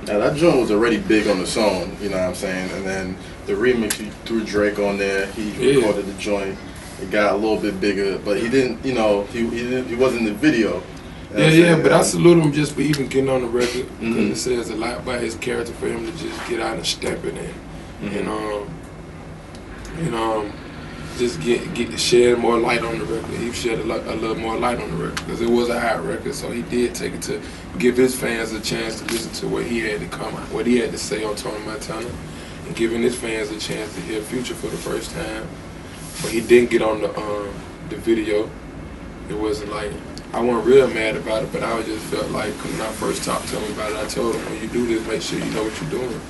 Now that joint was already big on the song, you know what I'm saying? And then the remix, he threw Drake on there. He recorded the joint. It got a little bit bigger, but he didn't, you know, he wasn't in the video. Yeah, but I salute him just for even getting on the record because it says a lot about his character for him to just get out and step it in, and just get to shed more light on the record. He shed a little more light on the record because it was a hot record, so he did take it to give his fans a chance to listen to what he had to come out, what he had to say on Tony Montana, and giving his fans a chance to hear Future for the first time. But he didn't get on the video. It wasn't like, I wasn't real mad about it, but I just felt like when I first talked to him about it, I told him, when you do this, make sure you know what you're doing.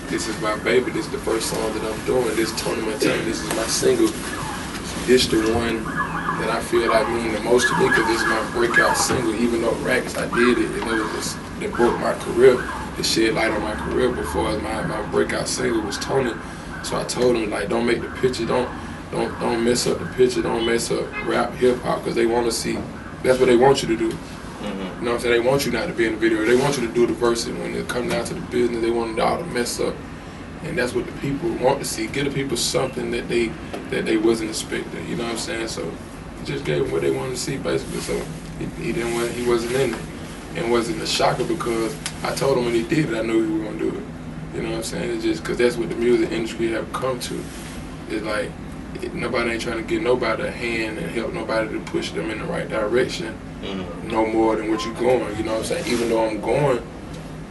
This is my baby. This is the first song that I'm doing. This is Tony Montana. This is my single. This the one that I feel like mean the most to me because this is my breakout single. Even though Racks, I did it, and it was just, that broke my career. It shed light on my career before my breakout single was Tony. So I told him, like, don't make the picture, don't mess up the picture, don't mess up rap, hip hop, because they want to see. That's what they want you to do. You know what I'm saying? They want you not to be in the video. They want you to do the verse, and when it comes down to the business, they want it all to mess up. And that's what the people want to see. Give the people something that they wasn't expecting. You know what I'm saying? So he just gave them what they wanted to see, basically. So he wasn't in it, and wasn't a shocker because I told him when he did it, I knew he was gonna do it. You know what I'm saying? It's just because that's what the music industry have come to. It's like nobody ain't trying to get nobody a hand and help nobody to push them in the right direction. No more than what you're going. You know what I'm saying? Even though I'm going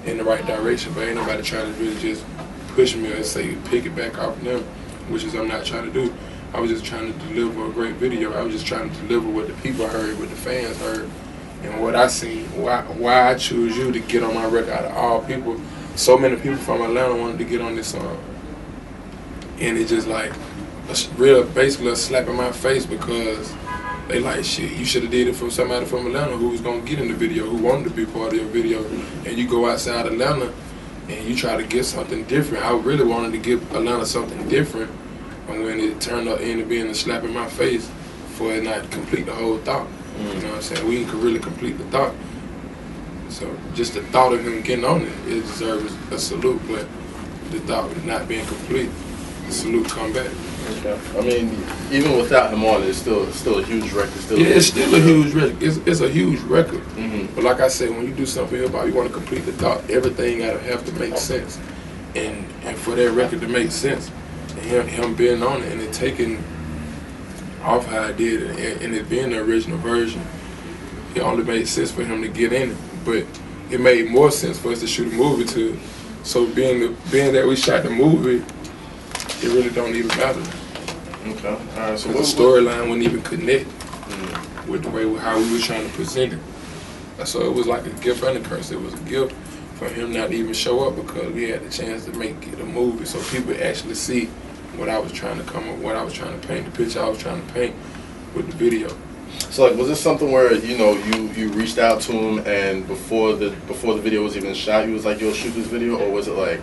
in the right direction, but ain't nobody trying to really just push me and say pick it back off them, which is I'm not trying to do. I was just trying to deliver a great video. I was just trying to deliver what the people heard, what the fans heard, and what I seen. Why I choose you to get on my record out of all people. So many people from Atlanta wanted to get on this song, and it just like basically a slap in my face because they like, shit, you should have did it from somebody from Atlanta who was gonna get in the video, who wanted to be part of your video, and you go outside Atlanta and you try to get something different. I really wanted to give Atlanta something different, and when it turned out into being a slap in my face for it not to complete the whole thought. You know what I'm saying? We could really complete the thought. So just the thought of him getting on it deserves a salute, but the thought of not being complete, the salute come back. Okay. I mean, even without him on it, it's still a huge record. It's still a huge record. It's a huge record. But like I said, when you do something hip-hop, you want to complete the thought. Everything gotta have to make sense, and for that record to make sense, and him being on it and it taking off how I did it, and it being the original version, it only made sense for him to get in it. But it made more sense for us to shoot a movie to. So being that we shot the movie, it really don't even matter. Okay. All right. So the storyline wouldn't even connect with the way how we were trying to present it. So it was like a gift and a curse. It was a gift for him not to even show up because we had the chance to make it a movie, so people actually see what I was trying to come up, what I was trying to paint, the picture I was trying to paint with the video. So like, was this something where you reached out to him and before the video was even shot, you was like, yo, shoot this video, or was it like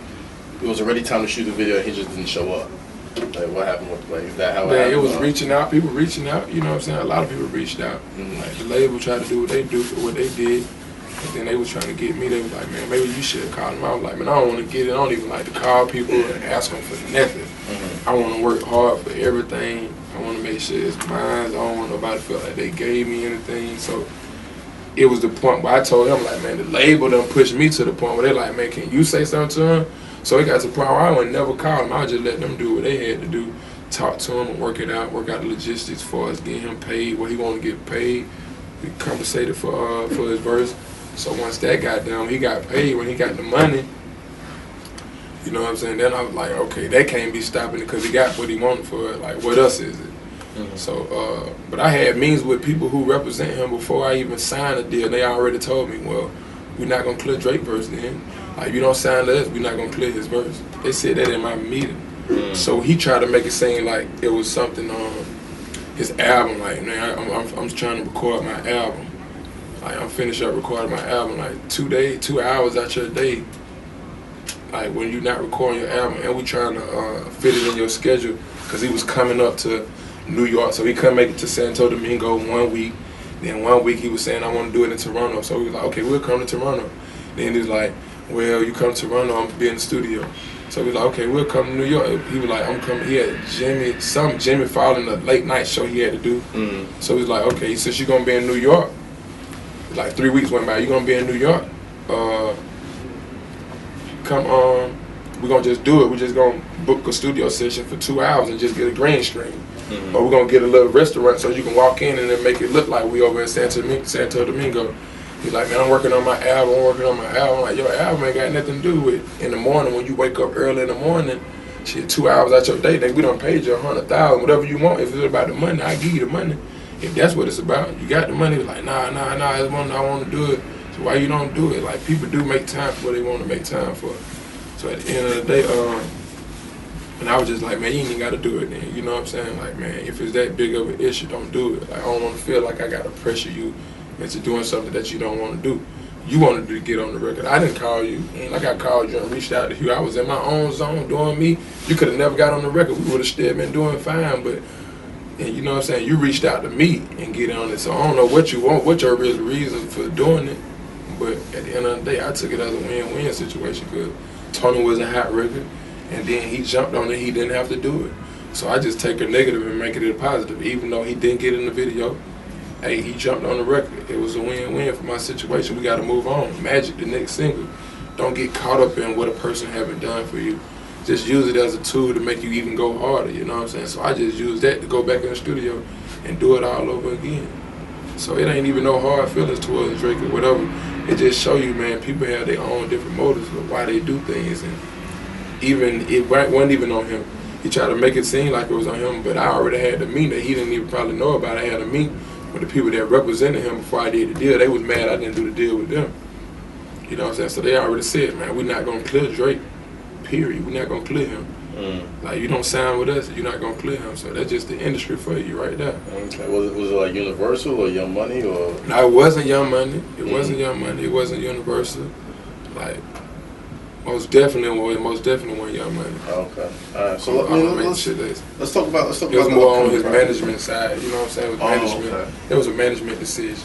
it was already time to shoot the video and he just didn't show up? Like, what happened with, like, is that how it happened? It was reaching out, people reaching out, you know what I'm saying? A lot of people reached out. Like, the label tried to do what they do for what they did, and then they was trying to get me. They was like, man, maybe you should call them. I was like, man, I don't want to get it. I don't even like to call people and ask them for nothing. I want to work hard for everything. I want to make sure it's mine. I don't want nobody to feel like they gave me anything. So it was the point where I told him, like, man, the label done pushed me to the point where they like, man, can you say something to him? So it got to the point where I would never call him. I would just let them do what they had to do, talk to him and work it out, work out the logistics for us, get him paid, what he want to get paid. We compensated for his verse. So once that got done, he got paid. When he got the money, you know what I'm saying? Then I was like, okay, that can't be stopping it because he got what he wanted for it. Like, what else is it? So, but I had meetings with people who represent him before I even signed a deal. They already told me, well, we're not gonna clear Drake verse then. Like, if you don't sign to us, we're not gonna clear his verse. They said that in my meeting. So he tried to make it seem like it was something on his album. Like, man, I'm trying to record my album. Like, I'm finished up recording my album. Like, 2 hours out your day. Like, when you're not recording your album, and we trying to fit it in your schedule, because he was coming up to New York, so he couldn't make it to Santo Domingo 1 week. Then 1 week he was saying, I want to do it in Toronto. So we was like, okay, we'll come to Toronto. Then he was like, well, you come to Toronto, I'm gonna be in the studio. So we like, okay, we'll come to New York. He was like, I'm coming. He had Jimmy Fallon, a late night show he had to do. So he's like, okay, since you're gonna be in New York, like 3 weeks went by, you're gonna be in New York. Come on, we're gonna just do it. We're just gonna book a studio session for 2 hours and just get a green screen. Or we're gonna get a little restaurant so you can walk in and then make it look like we over in Santo Domingo. He's like, man, I'm working on my album. I'm like, your album ain't got nothing to do with in the morning when you wake up early in the morning. Shit, 2 hours out your day, then we done paid you $100,000, whatever you want. If it's about the money, I give you the money. If that's what it's about, you got the money. He's like, nah, I want to do it. So why you don't do it? Like, people do make time for what they want to make time for. So at the end of the day, and I was just like, man, you ain't even got to do it then. You know what I'm saying? Like, man, if it's that big of an issue, don't do it. Like, I don't want to feel like I got to pressure you into doing something that you don't want to do. You wanted to get on the record. I didn't call you. Ain't like I called you and reached out to you. I was in my own zone doing me. You could have never got on the record. We would have still been doing fine. But, and you know what I'm saying? You reached out to me and get on it. So I don't know what you want, what your real reason for doing it. But at the end of the day, I took it as a win-win situation because Tony was a hot record. And then he jumped on it. He didn't have to do it. So I just take a negative and make it a positive. Even though he didn't get in the video, hey, he jumped on the record. It was a win-win for my situation. We got to move on. Magic, the next single. Don't get caught up in what a person haven't done for you. Just use it as a tool to make you even go harder, you know what I'm saying? So I just use that to go back in the studio and do it all over again. So it ain't even no hard feelings towards Drake or whatever. It just show you, man, people have their own different motives of why they do things. And even it wasn't even on him. He tried to make it seem like it was on him, but I already had the meeting that he didn't even probably know about. I had a meeting with the people that represented him before I did the deal. They was mad I didn't do the deal with them. You know what I'm saying? So they already said, man, we're not gonna clear Drake, period. We're not gonna clear him. Like, you don't sign with us, you're not gonna clear him. So that's just the industry for you right there. Okay. Was it like Universal or Young Money or? No, it wasn't Young Money. It wasn't Young Money. It wasn't Universal. Like, most definitely wasn't Young Money. Okay. All right. So let's talk about. It was more on his management side. You know what I'm saying? It was management. Okay. It was a management decision.